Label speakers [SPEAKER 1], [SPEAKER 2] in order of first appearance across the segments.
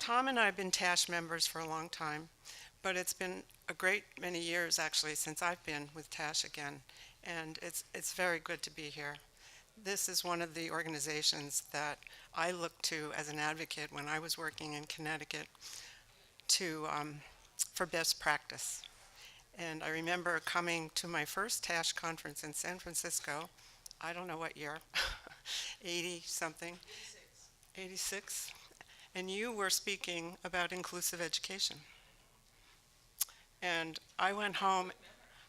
[SPEAKER 1] Tom and I have been TASH members for a long time, but it's been a great many years actually since I've been with TASH again, and it's very good to be here. This is one of the organizations that I looked to as an advocate when I was working in Connecticut to for best practice. And I remember coming to my first TASH conference in San Francisco. I don't know what year, 80 something, 86, and you were speaking about inclusive education. And I went home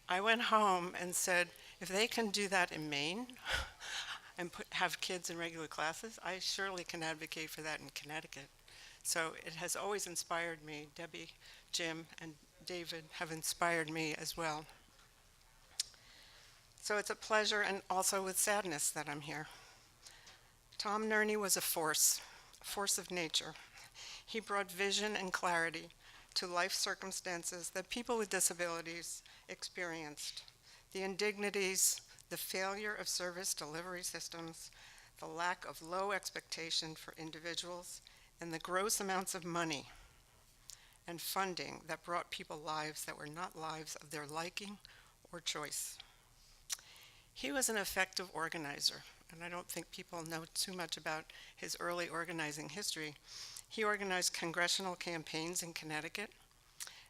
[SPEAKER 1] and said, if they can do that in Maine and have kids in regular classes, I surely can advocate for that in Connecticut. So it has always inspired me. Debbie, Jim, and David have inspired me as well. So it's a pleasure and also with sadness that I'm here. Tom Nerney was a force of nature. He brought vision and clarity to life circumstances that people with disabilities experienced. The indignities, the failure of service delivery systems, the lack of low expectation for individuals, and the gross amounts of money and funding that brought people lives that were not lives of their liking or choice. He was an effective organizer, and I don't think people know too much about his early organizing history. He organized congressional campaigns in Connecticut.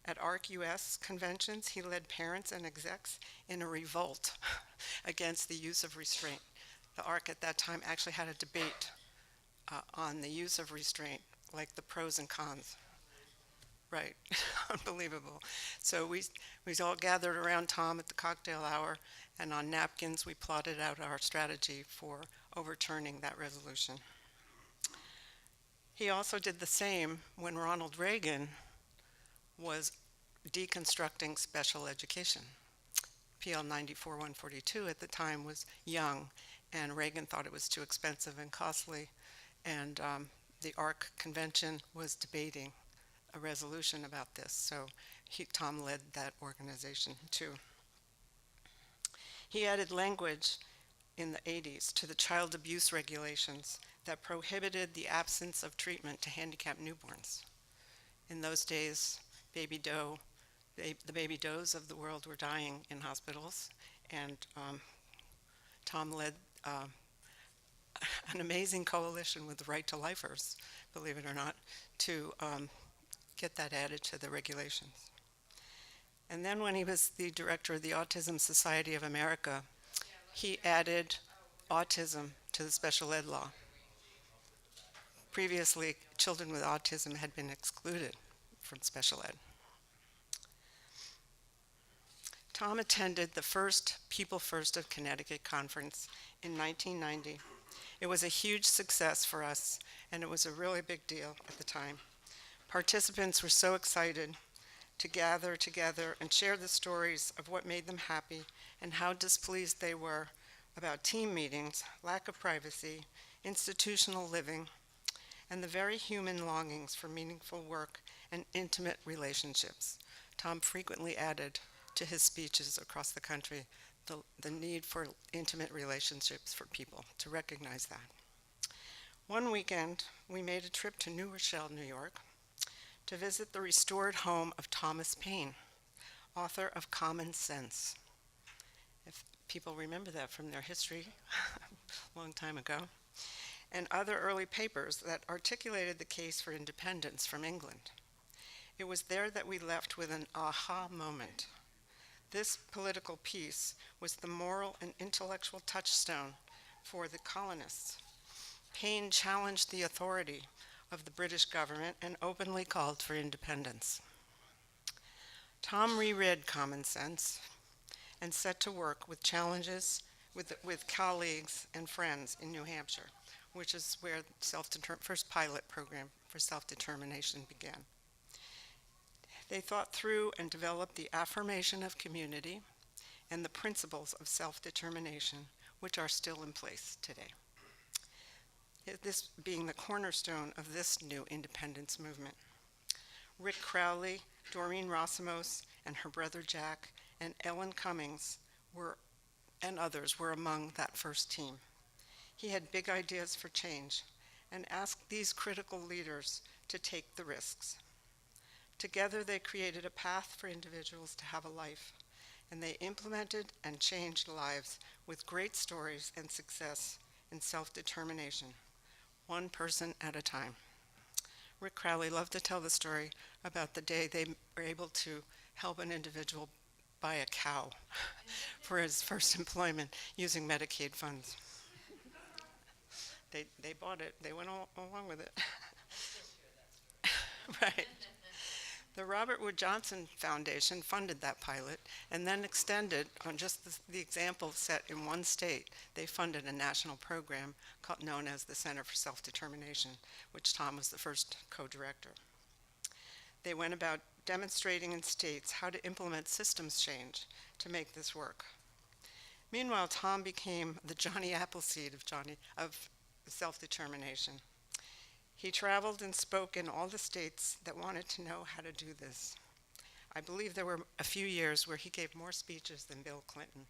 [SPEAKER 1] At ARC-US conventions, he led parents and execs in a revolt against the use of restraint. The ARC at that time actually had a debate on the use of restraint, like the pros and cons. Right, unbelievable. So we all gathered around Tom at the cocktail hour, and on napkins we plotted out our strategy for overturning that resolution. He also did the same when Ronald Reagan was deconstructing special education. PL 94-142 at the time was young, and Reagan thought it was too expensive and costly, and the ARC convention was debating a resolution about this, so Tom led that organization too. He added language in the 80s to the child abuse regulations that prohibited the absence of treatment to handicapped newborns. In those days, the baby does of the world were dying in hospitals, and Tom led an amazing coalition with the Right to Lifers, believe it or not, to get that added to the regulations. And then when he was the director of the Autism Society of America, he added autism to the special ed law. Previously, children with autism had been excluded from special ed. Tom attended the first People First of Connecticut conference in 1990. It was a huge success for us, and it was a really big deal at the time. Participants were so excited to gather together and share the stories of what made them happy and how displeased they were about team meetings, lack of privacy, institutional living, and the very human longings for meaningful work and intimate relationships. Tom frequently added to his speeches across the country the need for intimate relationships for people, to recognize that. One weekend, we made a trip to New Rochelle, New York, to visit the restored home of Thomas Paine, author of Common Sense. If people remember that from their history a long time ago, and other early papers that articulated the case for independence from England. It was there that we left with an aha moment. This political piece was the moral and intellectual touchstone for the colonists. Paine challenged the authority of the British government and openly called for independence. Tom reread Common Sense and set to work with challenges with colleagues and friends in New Hampshire, which is where the first pilot program for self-determination began. They thought through and developed the affirmation of community and the principles of self-determination, which are still in place today. This being the cornerstone of this new independence movement. Rick Crowley, Doreen Rosimos, and her brother Jack, and Ellen Cummings and others were among that first team. He had big ideas for change and asked these critical leaders to take the risks. Together, they created a path for individuals to have a life, and they implemented and changed lives with great stories and success in self-determination, one person at a time. Rick Crowley loved to tell the story about the day they were able to help an individual buy a cow for his first employment using Medicaid funds. They bought it. They went along with it. Right. The Robert Wood Johnson Foundation funded that pilot and then extended on just the example set in one state. They funded a national program known as the Center for Self-Determination, which Tom was the first co-director. They went about demonstrating in states how to implement systems change to make this work. Meanwhile, Tom became the Johnny Appleseed of self-determination. He traveled and spoke in all the states that wanted to know how to do this. I believe there were a few years where he gave more speeches than Bill Clinton.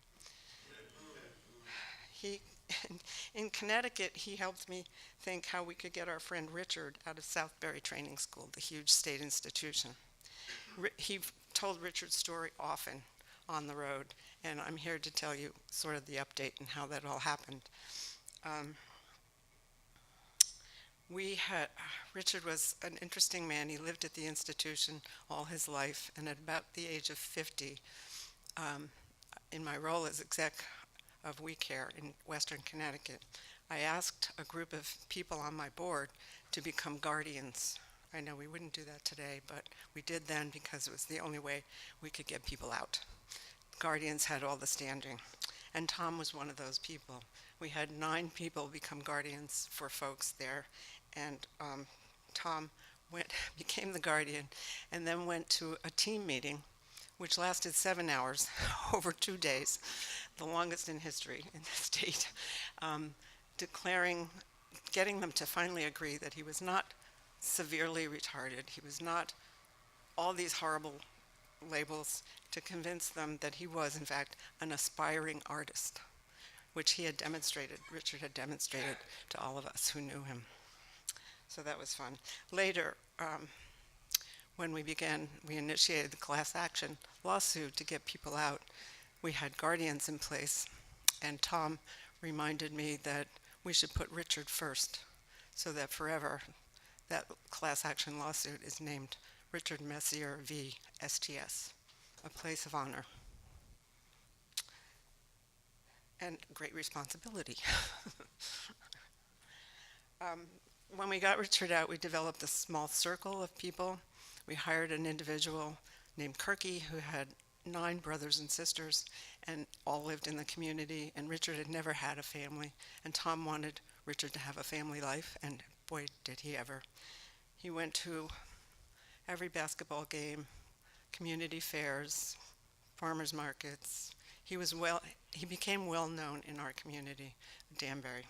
[SPEAKER 1] In Connecticut, he helped me think how we could get our friend Richard out of Southbury Training School, the huge state institution. He told Richard's story often on the road, and I'm here to tell you sort of the update and how that all happened. Richard was an interesting man. He lived at the institution all his life, and at about the age of 50, in my role as exec of We Care in Western Connecticut, I asked a group of people on my board to become guardians. I know we wouldn't do that today, but we did then because it was the only way we could get people out. Guardians had all the standing, and Tom was one of those people. We had 9 people become guardians for folks there, and Tom became the guardian and then went to a team meeting which lasted 7 hours over 2 days, the longest in history in the state, getting them to finally agree that he was not severely retarded, he was not all these horrible labels, to convince them that he was, in fact, an aspiring artist, which Richard had demonstrated to all of us who knew him. So that was fun. Later, when we initiated the class action lawsuit to get people out. We had guardians in place, and Tom reminded me that we should put Richard first, so that forever that class action lawsuit is named Richard Messier v. STS, a place of honor and great responsibility. When we got Richard out, we developed a small circle of people. We hired an individual named Kirky who had 9 brothers and sisters and all lived in the community, and Richard had never had a family, and Tom wanted Richard to have a family life, and boy, did he ever. He went to every basketball game, community fairs, farmers markets. He became well known in our community, Danbury.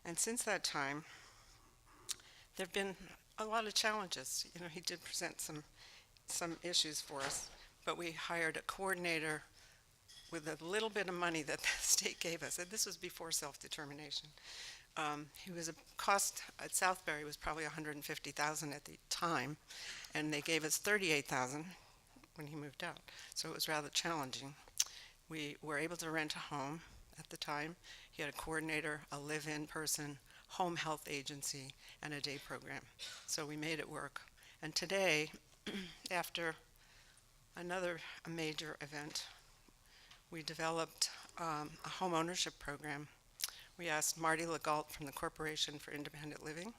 [SPEAKER 1] And since that time, there have been a lot of challenges. You know, he did present some issues for us, but we hired a coordinator with a little bit of money that the state gave us, and this was before self-determination. He was a cost at Southbury was probably $150,000 at the time, and they gave us $38,000 when he moved out. So it was rather challenging. We were able to rent a home at the time. He had a coordinator, a live-in person, home health agency, and a day program. So we made it work. And today, after a major event, we developed a home ownership program. We asked Marty Legault from the Corporation for Independent Living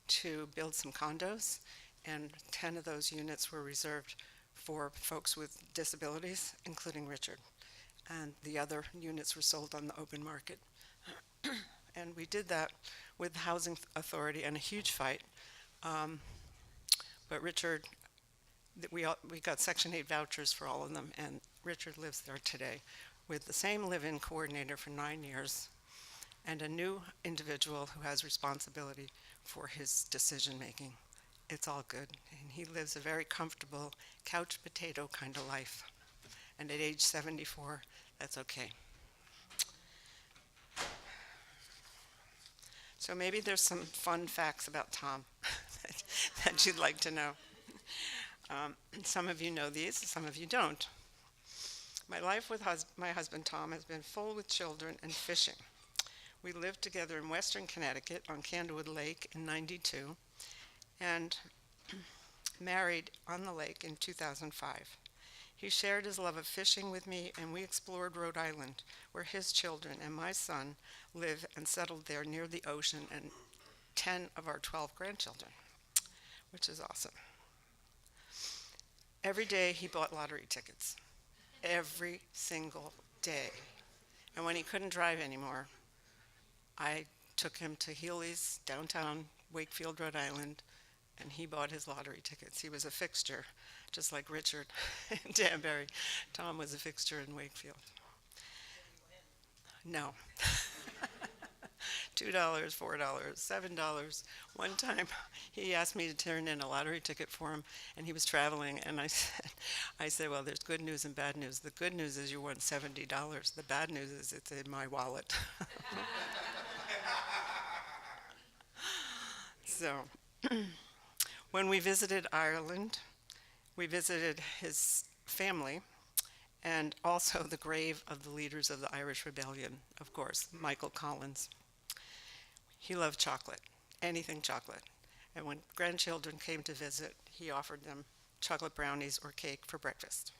[SPEAKER 1] to build some condos, and 10 of those units were reserved for folks with disabilities, including Richard. And the other units were sold on the open market. And we did that with the Housing Authority and a huge fight. But Richard, we got Section 8 vouchers for all of them, and Richard lives there today with the same live-in coordinator for 9 years and a new individual who has responsibility for his decision-making. It's all good. And he lives a very comfortable couch potato kind of life. And at age 74, that's okay. So maybe there's some fun facts about Tom that you'd like to know. Some of you know these, some of you don't. My life with my husband Tom has been full with children and fishing. We lived together in Western Connecticut on Candlewood Lake in '92 and married on the lake in 2005. He shared his love of fishing with me, and we explored Rhode Island, where his children and my son live and settled there near the ocean, and 10 of our 12 grandchildren, which is awesome. Every day he bought lottery tickets. Every single day. And when he couldn't drive anymore, I took him to Healy's downtown Wakefield, Rhode Island, and he bought his lottery tickets. He was a fixture, just like Richard and Danbury. Tom was a fixture in Wakefield. No. $2, $4, $7. One time he asked me to turn in a lottery ticket for him, and he was traveling, and I said, well, there's good news and bad news. The good news is you won $70. The bad news is it's in my wallet. So when we visited Ireland, we visited his family and also the grave of the leaders of the Irish Rebellion, of course, Michael Collins. He loved chocolate, anything chocolate. And when grandchildren came to visit, he offered them chocolate brownies or cake for breakfast.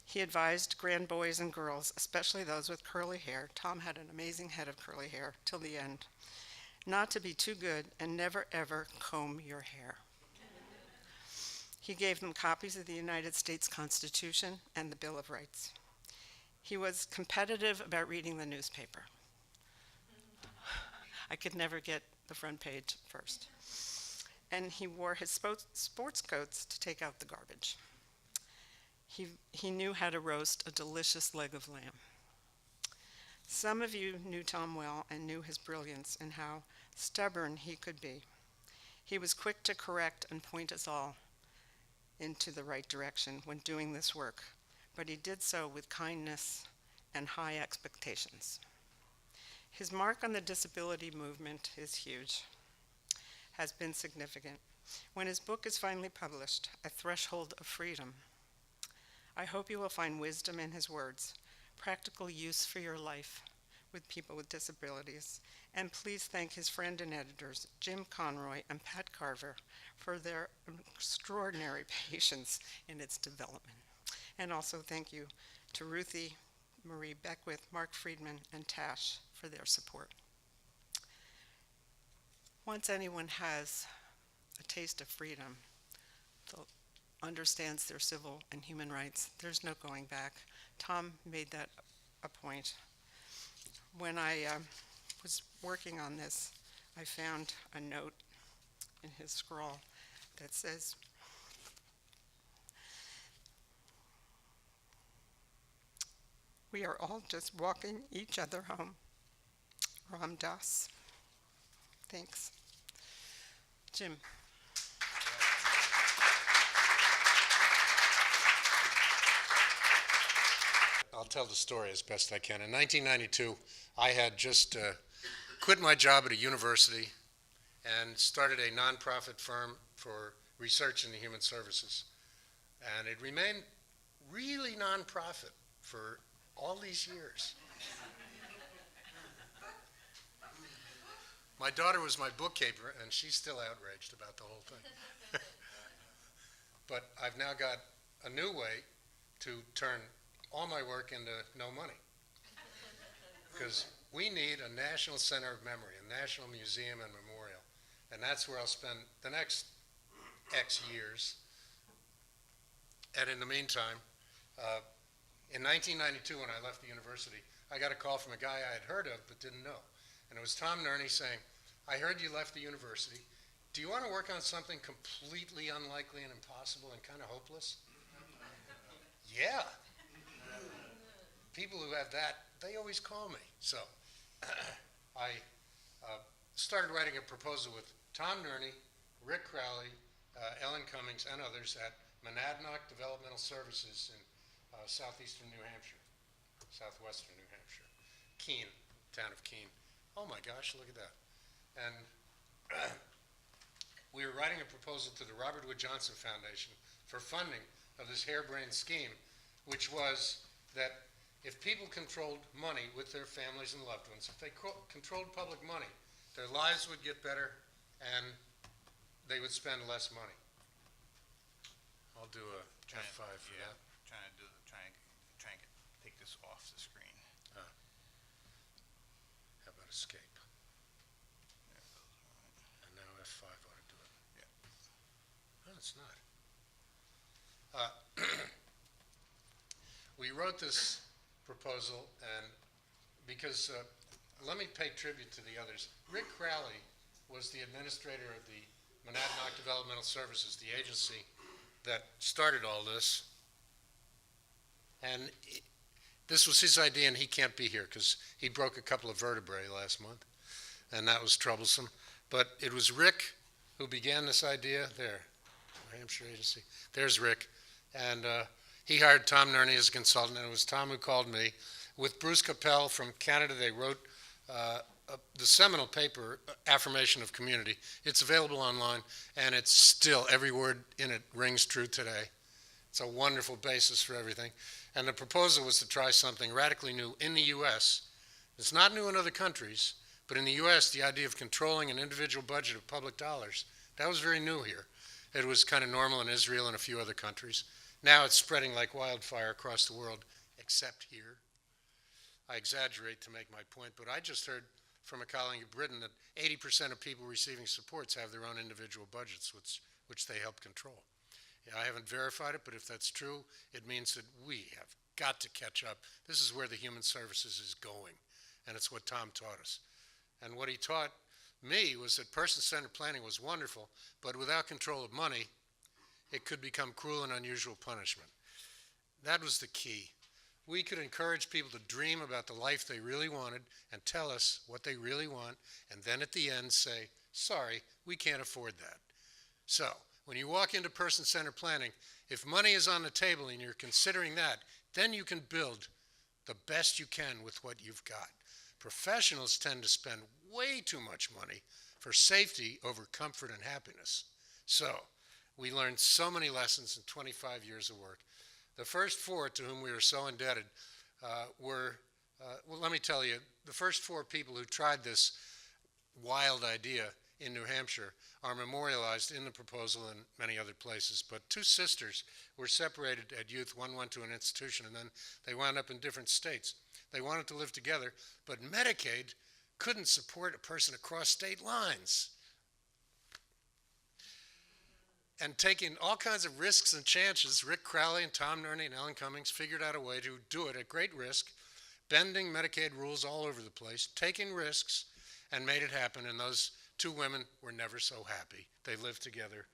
[SPEAKER 1] He advised grandboys and girls, especially those with curly hair — Tom had an amazing head of curly hair till the end — not to be too good and never ever comb your hair. He gave them copies of the United States Constitution and the Bill of Rights. He was competitive about reading the newspaper. I could never get the front page first. And he wore his sports coats to take out the garbage. He knew how to roast a delicious leg of lamb. Some of you knew Tom well and knew his brilliance and how stubborn he could be. He was quick to correct and point us all into the right direction when doing this work, but he did so with kindness and high expectations. His mark on the disability movement is huge, has been significant. When his book is finally published, A Threshold of Freedom, I hope you will find wisdom in his words, practical use for your life with people with disabilities, and please thank his friend and editors, Jim Conroy and Pat Carver, for their extraordinary patience in its development. And also thank you to Ruthie, Marie Beckwith, Mark Friedman, and TASH for their support. Once anyone has a taste of freedom, understands their civil and human rights, there's no going back. Tom made that a point. When I was working on this, I found a note in his scrawl that says, "We are all just walking each other home. Ram Dass." Thanks. Jim.
[SPEAKER 2] I'll tell the story as best I can. In 1992, I had just quit my job at a university and started a nonprofit firm for research in the human services. And it remained really nonprofit for all these years. My daughter was my bookkeeper, and she's still outraged about the whole thing. But I've now got a new way to turn all my work into no money. Because we need a national center of memory, a national museum and memorial. And that's where I'll spend the next X years. And in the meantime, in 1992, when I left the university, I got a call from a guy I had heard of but didn't know. And it was Tom Nerney saying, "I heard you left the university. Do you want to work on something completely unlikely and impossible and kind of hopeless?" Yeah. People who have that, they always call me. So I started writing a proposal with Tom Nerney, Rick Crowley, Ellen Cummings, and others at Monadnock Developmental Services in southeastern New Hampshire, southwestern New Hampshire. Keene, town of Keene. Oh my gosh, look at that. And we were writing a proposal to the Robert Wood Johnson Foundation for funding of this harebrained scheme, which was that if people controlled money with their families and loved ones, if they controlled public money, their lives would get better and they would spend less money. I'll do a F5 for that.
[SPEAKER 3] Trying to take this off the screen.
[SPEAKER 2] How about escape?
[SPEAKER 3] There it goes.
[SPEAKER 2] And now F5 ought to do it.
[SPEAKER 3] Yeah.
[SPEAKER 2] No, it's not. We wrote this proposal and because, let me pay tribute to the others. Rick Crowley was the administrator of the Monadnock Developmental Services, the agency that started all this. And this was his idea, and he can't be here because he broke a couple of vertebrae last month, and that was troublesome. But it was Rick who began this idea. There, New Hampshire agency. There's Rick. And he hired Tom Nerney as a consultant, and it was Tom who called me. With Bruce Capel from Canada, they wrote the seminal paper, Affirmation of Community. It's available online, and it's still, every word in it rings true today. It's a wonderful basis for everything. And the proposal was to try something radically new in the U.S. It's not new in other countries, but in the U.S., the idea of controlling an individual budget of public dollars, that was very new here. It was kind of normal in Israel and a few other countries. Now it's spreading like wildfire across the world, except here. I exaggerate to make my point, but I just heard from a colleague in Britain that 80% of people receiving supports have their own individual budgets, which they help control. Yeah, I haven't verified it, but if that's true, it means that we have got to catch up. This is where the human services is going, and it's what Tom taught us. And what he taught me was that person-centered planning was wonderful, but without control of money, it could become cruel and unusual punishment. That was the key. We could encourage people to dream about the life they really wanted and tell us what they really want, and then at the end say, sorry, we can't afford that. So, when you walk into person-centered planning, if money is on the table and you're considering that, then you can build the best you can with what you've got. Professionals tend to spend way too much money for safety over comfort and happiness. So, we learned so many lessons in 25 years of work. The first four to whom we were so indebted were, well, let me tell you, the first four people who tried this wild idea in New Hampshire are memorialized in the proposal and many other places. But two sisters were separated at youth. One went to an institution, and then they wound up in different states. They wanted to live together, but Medicaid couldn't support a person across state lines. And taking all kinds of risks and chances, Rick Crowley and Tom Nerney and Ellen Cummings figured out a way to do it at great risk, bending Medicaid rules all over the place, taking risks, and made it happen. And those two women were never so happy. They lived together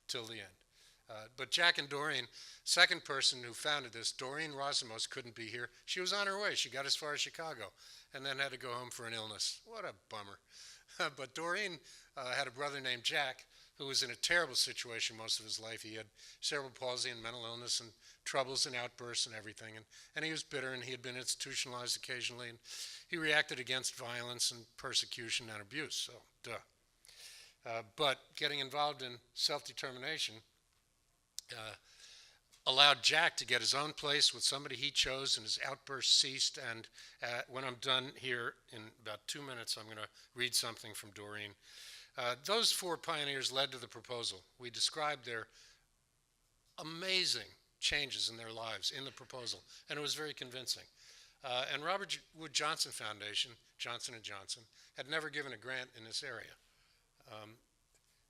[SPEAKER 2] till the end. But Jack and Doreen, second person who founded this, Doreen Rosimos, couldn't be here. She was on her way. She got as far as Chicago and then had to go home for an illness. What a bummer. But Doreen had a brother named Jack who was in a terrible situation most of his life. He had cerebral palsy and mental illness and troubles and outbursts and everything. And he was bitter, and he had been institutionalized occasionally, and he reacted against violence and persecution and abuse, so duh. But getting involved in self-determination allowed Jack to get his own place with somebody he chose, and his outbursts ceased. And when I'm done here in about 2 minutes, I'm going to read something from Doreen. Those four pioneers led to the proposal. We described their amazing changes in their lives in the proposal, and it was very convincing. And Robert Wood Johnson Foundation, Johnson & Johnson, had never given a grant in this area.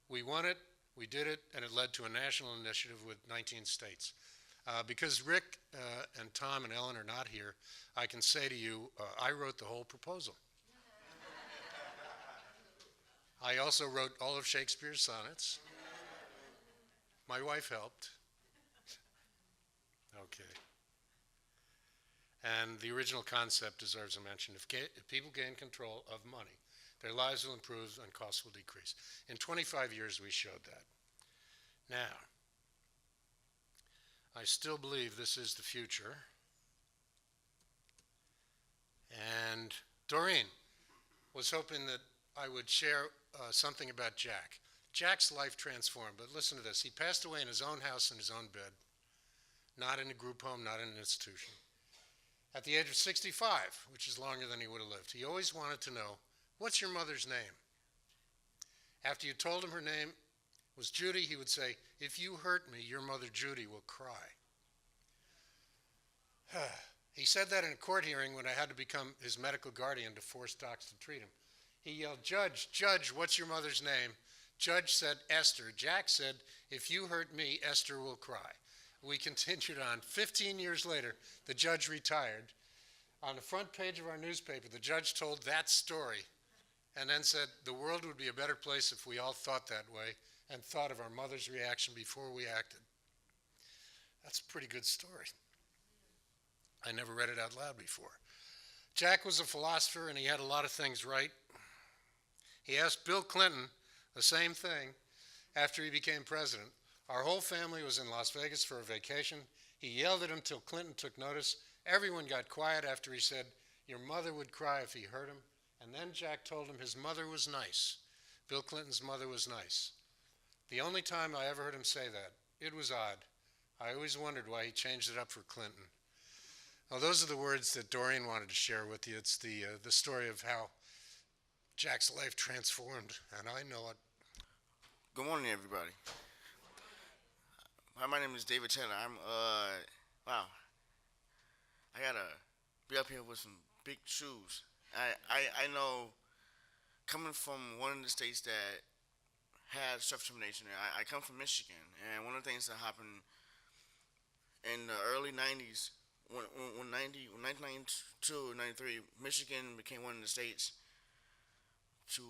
[SPEAKER 2] We won it, we did it, and it led to a national initiative with 19 states. Because Rick and Tom and Ellen are not here, I can say to you, I wrote the whole proposal. I also wrote all of Shakespeare's sonnets. My wife helped. Okay. And the original concept deserves a mention. If people gain control of money, their lives will improve and costs will decrease. In 25 years, we showed that. Now, I still believe this is the future. And Doreen was hoping that I would share something about Jack. Jack's life transformed, but listen to this. He passed away in his own house in his own bed, not in a group home, not in an institution. At the age of 65, which is longer than he would have lived, he always wanted to know, what's your mother's name? After you told him her name was Judy, he would say, if you hurt me, your mother Judy will cry. He said that in a court hearing when I had to become his medical guardian to force docs to treat him. He yelled, Judge, Judge, what's your mother's name? Judge said, Esther. Jack said, if you hurt me, Esther will cry. We continued on. 15 years later, the judge retired. On the front page of our newspaper, the judge told that story and then said, the world would be a better place if we all thought that way and thought of our mother's reaction before we acted. That's a pretty good story. I never read it out loud before. Jack was a philosopher and he had a lot of things right. He asked Bill Clinton the same thing after he became president. Our whole family was in Las Vegas for a vacation. He yelled at him till Clinton took notice. Everyone got quiet after he said, your mother would cry if he hurt him. And then Jack told him his mother was nice. Bill Clinton's mother was nice. The only time I ever heard him say that, it was odd. I always wondered why he changed it up for Clinton. Well, those are the words that Dorian wanted to share with you. It's the story of how Jack's life transformed, and I know it.
[SPEAKER 4] Good morning, everybody. My name is David Taylor. Wow. I gotta be up here with some big shoes. I know, coming from one of the states that had self-determination, I come from Michigan, and one of the things that happened in the early 90s, when 1992 and 93, Michigan became one of the states to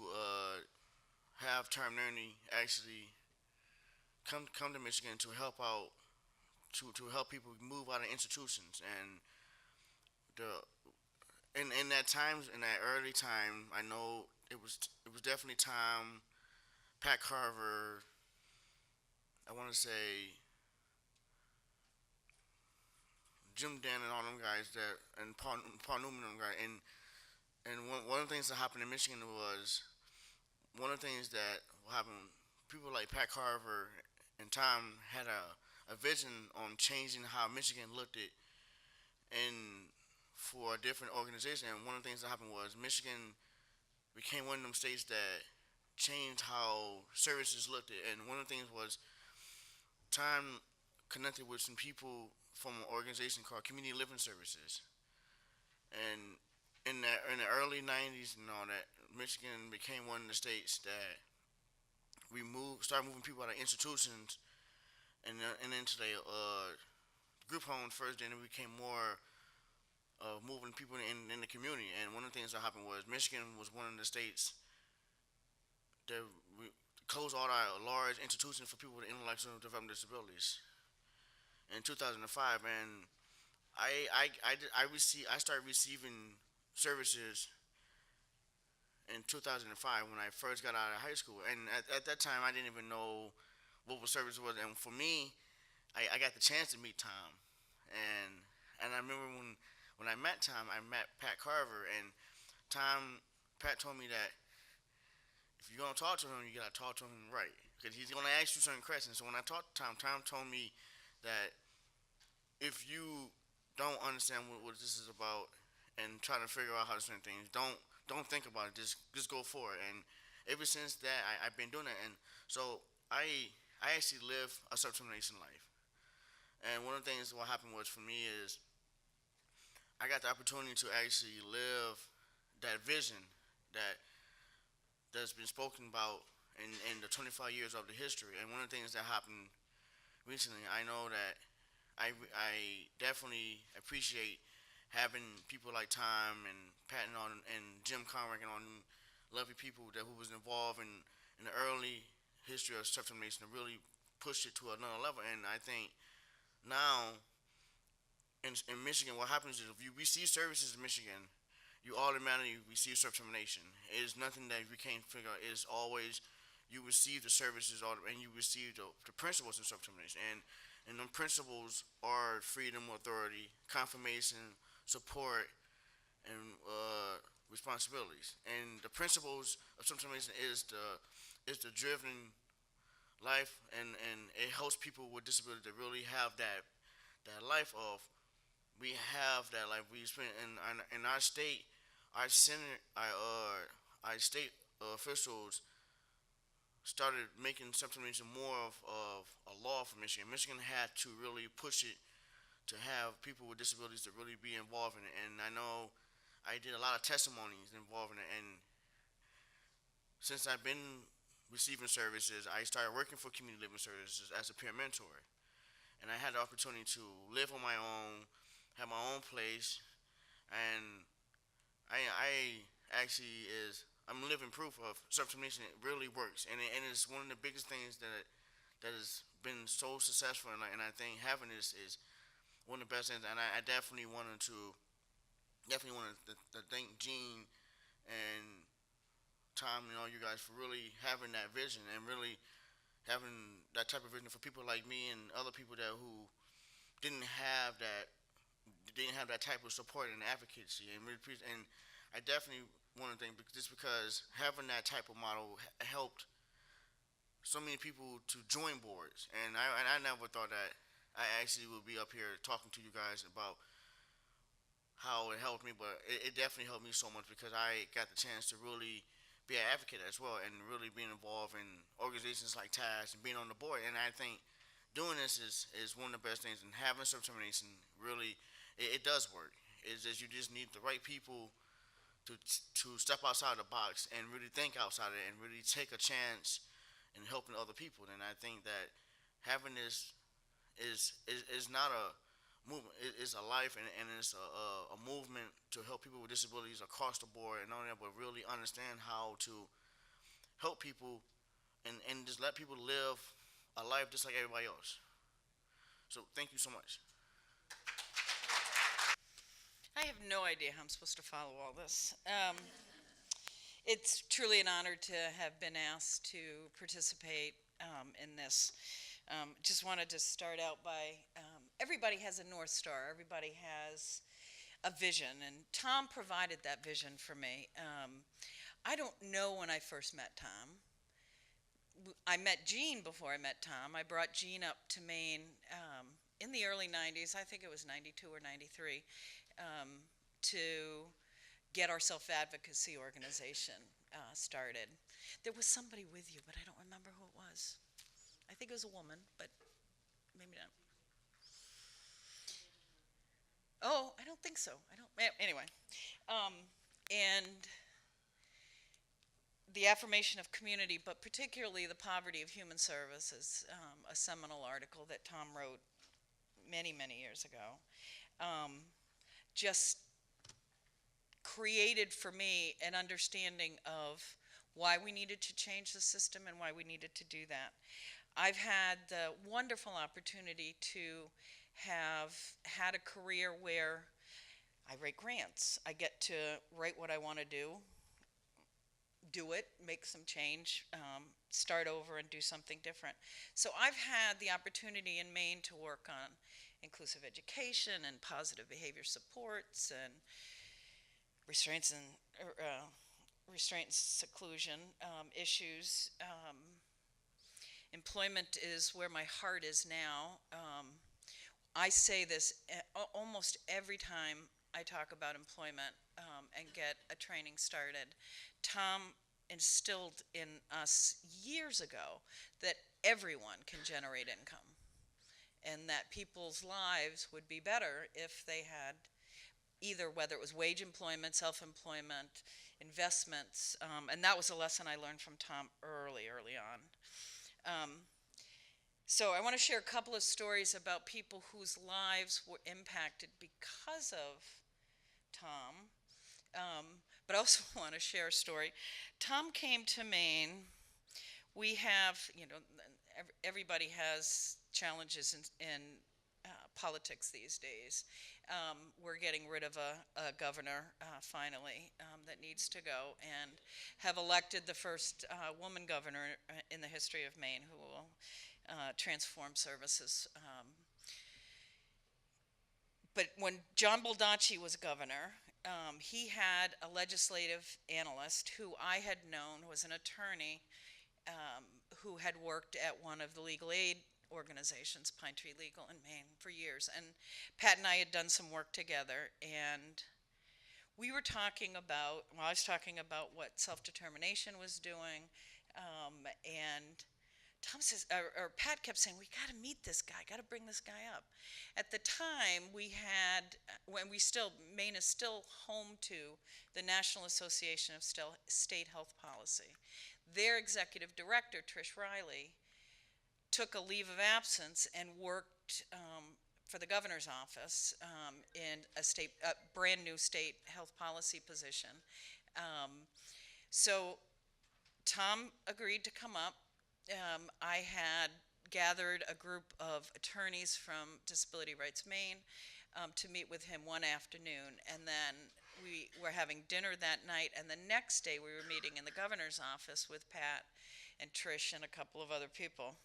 [SPEAKER 4] have term-learning actually come to Michigan to help out, to help people move out of institutions. And in that times, in that early time, I know it was definitely time. Pat Carver, I want to say Jim Dan and all them guys and Paul Newman and them guys, and one of the things that happened in Michigan was, one of the things that happened, people like Pat Carver and Tom had a vision on changing how Michigan looked at and for a different organization. And one of the things that happened was Michigan became one of them states that changed how services looked at. And one of the things was Tom connected with some people from an organization called Community Living Services. And in the early 90s and all that, Michigan became one of the states that we started moving people out of institutions and into the group homes first. Then it became more moving people in the community. And one of the things that happened was Michigan was one of the states that we closed all our large institutions for people with intellectual development disabilities in 2005. And I started receiving services in 2005 when I first got out of high school. And at that time, I didn't even know what the service was. And for me, I got the chance to meet Tom. And I remember when I met Tom, I met Pat Carver. And Pat told me that if you're going to talk to him, you got to talk to him right, because he's going to ask you certain questions. So when I talked to Tom told me that if you don't understand what this is about and try to figure out how to certain things, don't think about it. Just go for it. And ever since that, I've been doing that. And so I actually live a self-determination life. And one of the things what happened was for me is I got the opportunity to actually live that vision that's been spoken about in the 25 years of the history. And one of the things that happened recently, I know that I definitely appreciate having people like Tom and Pat and Jim Conroy and all them lovely people who was involved in the early history of self-determination to really push it to another level. And I think now in Michigan, what happens is if you receive services in Michigan, you automatically receive self-determination. It is nothing that we can't figure out. It is always you receive the services and you receive the principles of self-determination. And them principles are freedom, authority, confirmation, support, and responsibilities. And the principles of self-determination is the driven life, and it helps people with disabilities to really have that life of we have that life we spend in our state. Our senate, our state officials started making something more of a law for Michigan. Michigan had to really push it to have people with disabilities to really be involved in it. And I know I did a lot of testimonies involved in it. And since I've been receiving services, I started working for community living services as a peer mentor. And I had the opportunity to live on my own, have my own place, and I actually is I'm living proof of self-determination. It really works, and it's one of the biggest things that has been so successful. And I think having this is one of the best things. And I definitely wanted to thank Gene and Tom and all you guys for really having that vision and really having that type of vision for people like me and other people that who didn't have that didn't have that type of support and advocacy and really and I definitely want to thank just because having that type of model helped so many people to join boards and I never thought that I actually would be up here talking to you guys about how it helped me, but it definitely helped me so much because I got the chance to really be an advocate as well and really being involved in organizations like TASH and being on the board. And I think doing this is one of the best things, and having some determination really it does work. It's just you just need the right people to step outside the box and really think outside it and really take a chance in helping other people. And I think that having this is not a movement. It's a life, and it's a movement to help people with disabilities across the board, and not only that, but really understand how to help people and just let people live a life just like everybody else. So thank you so much.
[SPEAKER 5] I have no idea how I'm supposed to follow all this. It's truly an honor to have been asked to participate in this. Just wanted to start out by everybody has a North Star, everybody has a vision, and Tom provided that vision for me. I don't know when I first met Tom. I met Gene before I met Tom. I brought Gene up to Maine in the early 90s, I think it was 92 or 93, to get our self-advocacy organization started. There was somebody with you, but I don't remember who it was. I think it was a woman, but maybe not. Oh, I don't think so. I don't. Anyway, and the affirmation of community, but particularly the poverty of human services, a seminal article that Tom wrote many, many years ago, just created for me an understanding of why we needed to change the system and why we needed to do that. I've had the wonderful opportunity to have had a career where I write grants. I get to write what I want to do it, make some change, start over and do something different. So I've had the opportunity in Maine to work on inclusive education and positive behavior supports and restraints and restraints, seclusion issues. Employment is where my heart is now. I say this almost every time I talk about employment and get a training started. Tom instilled in us years ago that everyone can generate income and that people's lives would be better if they had either, whether it was wage employment, self-employment, investments, and that was a lesson I learned from Tom early on. So I want to share a couple of stories about people whose lives were impacted because of Tom, but I also want to share a story. Tom came to Maine. We have, everybody has challenges in politics these days. We're getting rid of a governor finally that needs to go, and have elected the first woman governor in the history of Maine who will transform services. But when John Baldacci was governor, he had a legislative analyst who I had known was an attorney who had worked at one of the legal aid organizations, Pine Tree Legal in Maine, for years. And Pat and I had done some work together, and we were talking about, well, I was talking about what self-determination was doing, and Tom says, or Pat kept saying, we got to meet this guy, got to bring this guy up. At the time, we had, Maine is still home to the National Association of State Health Policy. Their executive director, Trish Riley, took a leave of absence and worked for the governor's office in a brand new state health policy position. So Tom agreed to come up. I had gathered a group of attorneys from Disability Rights Maine to meet with him one afternoon, and then we were having dinner that night, and the next day we were meeting in the governor's office with Pat and Trish and a couple of other people.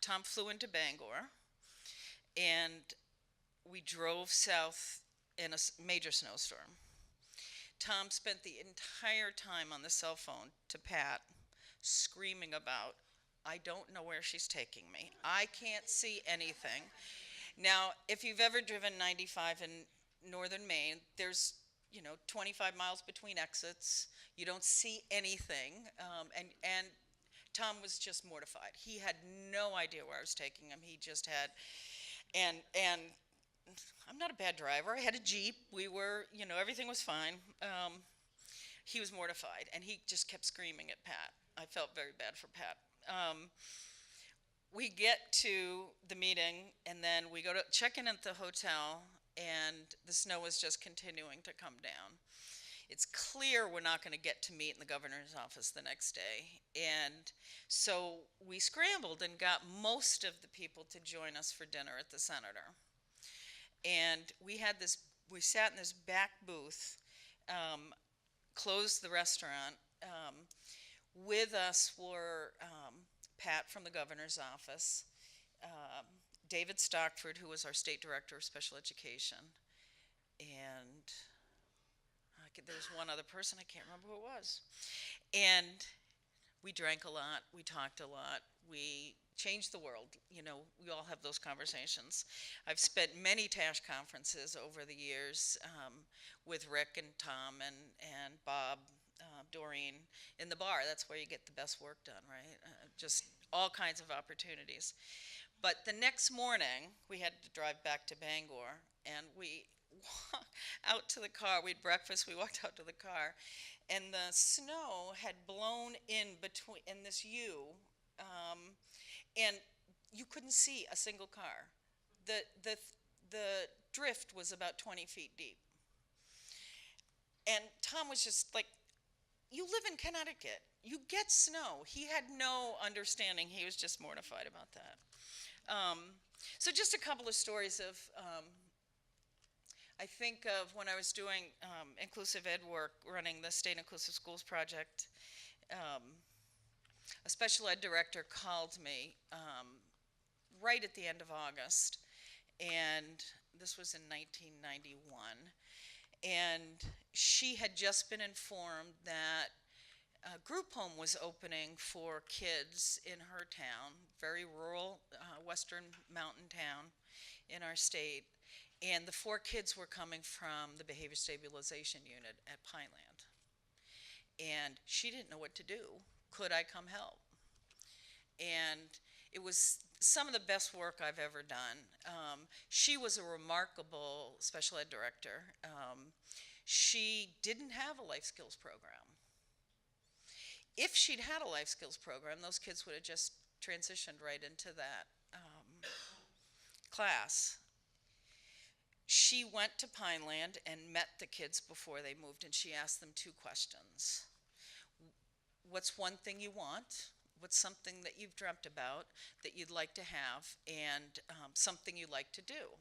[SPEAKER 5] Tom flew into Bangor, and we drove south in a major snowstorm. Tom spent the entire time on the cell phone to Pat, screaming about, I don't know where she's taking me. I can't see anything. Now, if you've ever driven 95 in northern Maine, there's 25 miles between exits. You don't see anything, and Tom was just mortified. He had no idea where I was taking him. He just had, and I'm not a bad driver. I had a Jeep. We were, everything was fine. He was mortified, and he just kept screaming at Pat. I felt very bad for Pat. We get to the meeting, and then we go to check in at the hotel, and the snow is just continuing to come down. It's clear we're not going to get to meet in the governor's office the next day. And so we scrambled and got most of the people to join us for dinner at the Senator. And we sat in this back booth, closed the restaurant. With us were Pat from the governor's office, David Stockford, who was our state director of special education, and there was one other person, I can't remember who it was. And we drank a lot, we talked a lot, we changed the world. We all have those conversations. I've spent many TASH conferences over the years with Rick and Tom and Bob, Doreen, in the bar. That's where you get the best work done, right? Just all kinds of opportunities. But the next morning, we had to drive back to Bangor, and we walked out to the car. We had breakfast, we walked out to the car, and the snow had blown in this U, and you couldn't see a single car. The drift was about 20 feet deep. And Tom was just like, you live in Connecticut. You get snow. He had no understanding. He was just mortified about that. So just a couple of stories of, I think of when I was doing inclusive ed work, running the State Inclusive Schools Project. A special ed director called me right at the end of August, and this was in 1991. And she had just been informed that a group home was opening for kids in her town, very rural western mountain town in our state. And the 4 kids were coming from the Behavior Stabilization Unit at Pineland. And she didn't know what to do. Could I come help? And it was some of the best work I've ever done. She was a remarkable special ed director. She didn't have a life skills program. If she'd had a life skills program, those kids would have just transitioned right into that class. She went to Pineland and met the kids before they moved, and she asked them 2 questions. What's one thing you want? What's something that you've dreamt about that you'd like to have, and something you like to do?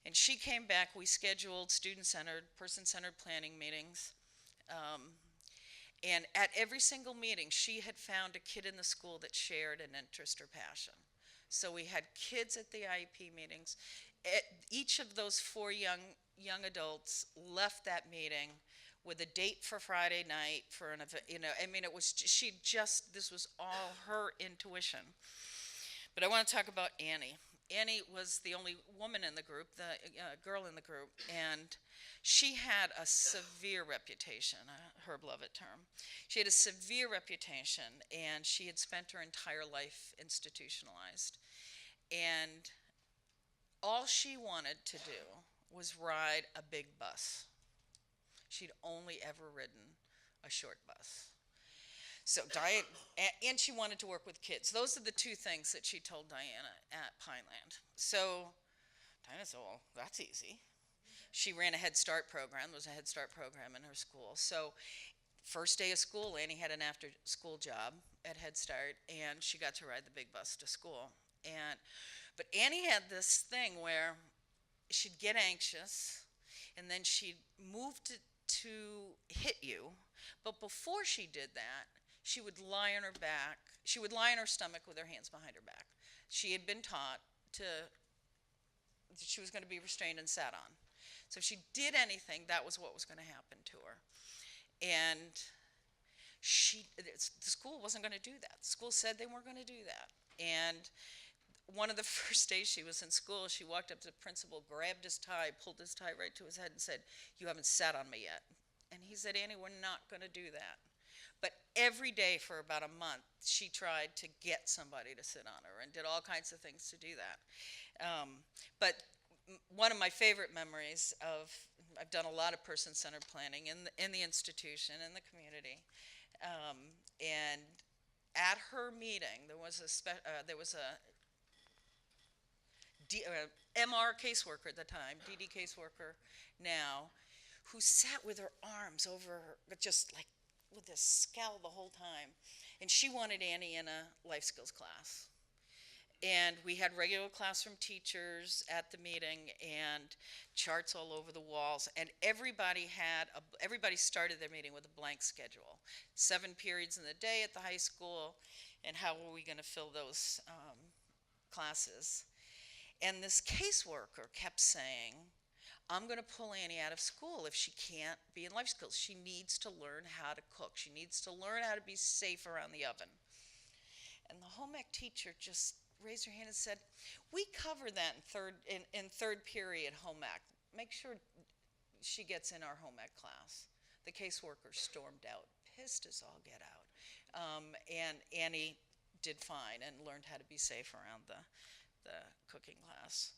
[SPEAKER 5] And she came back. We scheduled student-centered, person-centered planning meetings. And at every single meeting, she had found a kid in the school that shared an interest or passion. So we had kids at the IEP meetings. Each of those 4 young adults left that meeting with a date for Friday night for an event. I mean, it was this was all her intuition. But I want to talk about Annie. Annie was the only woman in the group, the girl in the group, and she had a severe reputation. Herb Lovett term. She had a severe reputation, and she had spent her entire life institutionalized. And all she wanted to do was ride a big bus. She'd only ever ridden a short bus. So Diane, and she wanted to work with kids. Those are the two things that she told Diana at Pineland. So Diana said, well, that's easy. She ran a Head Start program. There was a Head Start program in her school. So first day of school, Annie had an after-school job at Head Start, and she got to ride the big bus to school. But Annie had this thing where she'd get anxious, and then she'd move to hit you. But before she did that, she would lie on her back. She would lie on her stomach with her hands behind her back. She had been taught she was going to be restrained and sat on. So if she did anything, that was what was going to happen to her. And the school wasn't going to do that. The school said they weren't going to do that. And one of the first days she was in school, she walked up to the principal, grabbed his tie, pulled his tie right to his head and said, "You haven't sat on me yet." And he said, "Annie, we're not going to do that." But every day for about a month, she tried to get somebody to sit on her and did all kinds of things to do that. But one of my favorite memories I've done a lot of person-centered planning in the institution, in the community. And at her meeting, there was a MR caseworker at the time, DD caseworker now, who sat with her arms over her, just like with this scowl the whole time. And she wanted Annie in a life skills class. And we had regular classroom teachers at the meeting and charts all over the walls. And everybody started their meeting with a blank schedule. 7 periods in the day at the high school, and how were we going to fill those classes? And this caseworker kept saying, "I'm going to pull Annie out of school if she can't be in life skills. She needs to learn how to cook. She needs to learn how to be safe around the oven." And the home ec teacher just raised her hand and said, "We cover that in third period home ec. Make sure she gets in our home ec class." The caseworker stormed out, pissed as all get out. And Annie did fine and learned how to be safe around the cooking class.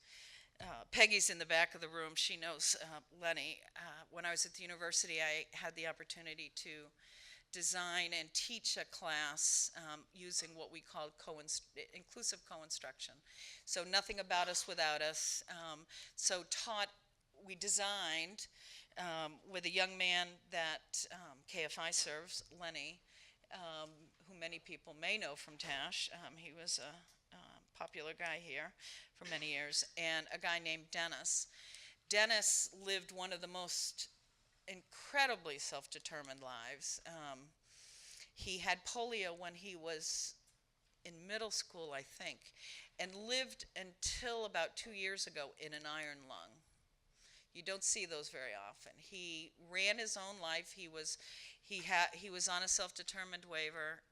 [SPEAKER 5] Peggy's in the back of the room. She knows Lenny. When I was at the university, I had the opportunity to design and teach a class using what we called inclusive co-instruction. So nothing about us without us. We designed with a young man that KFI serves, Lenny, who many people may know from TASH. He was a popular guy here for many years, and a guy named Dennis. Dennis lived one of the most incredibly self-determined lives. He had polio when he was in middle school, I think, and lived until about 2 years ago in an iron lung. You don't see those very often. He ran his own life. He was on a self-determined waiver.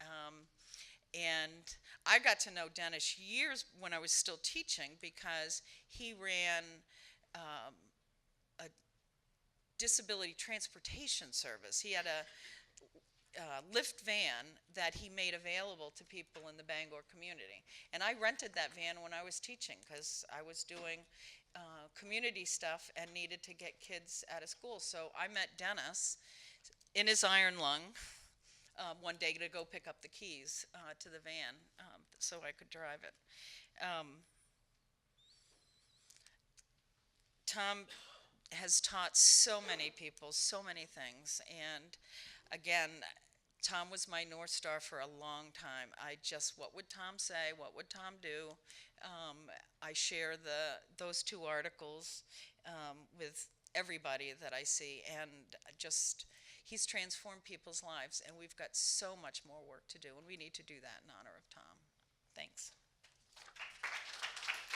[SPEAKER 5] And I got to know Dennis years when I was still teaching, because he ran a disability transportation service. He had a Lyft van that he made available to people in the Bangor community. And I rented that van when I was teaching, because I was doing community stuff and needed to get kids out of school. So I met Dennis in his iron lung one day to go pick up the keys to the van so I could drive it. Tom has taught so many people so many things, and again, Tom was my North Star for a long time. What would Tom say? What would Tom do? I share those 2 articles with everybody that I see, and he's transformed people's lives, and we've got so much more work to do, and we need to do that in honor of Tom. Thanks.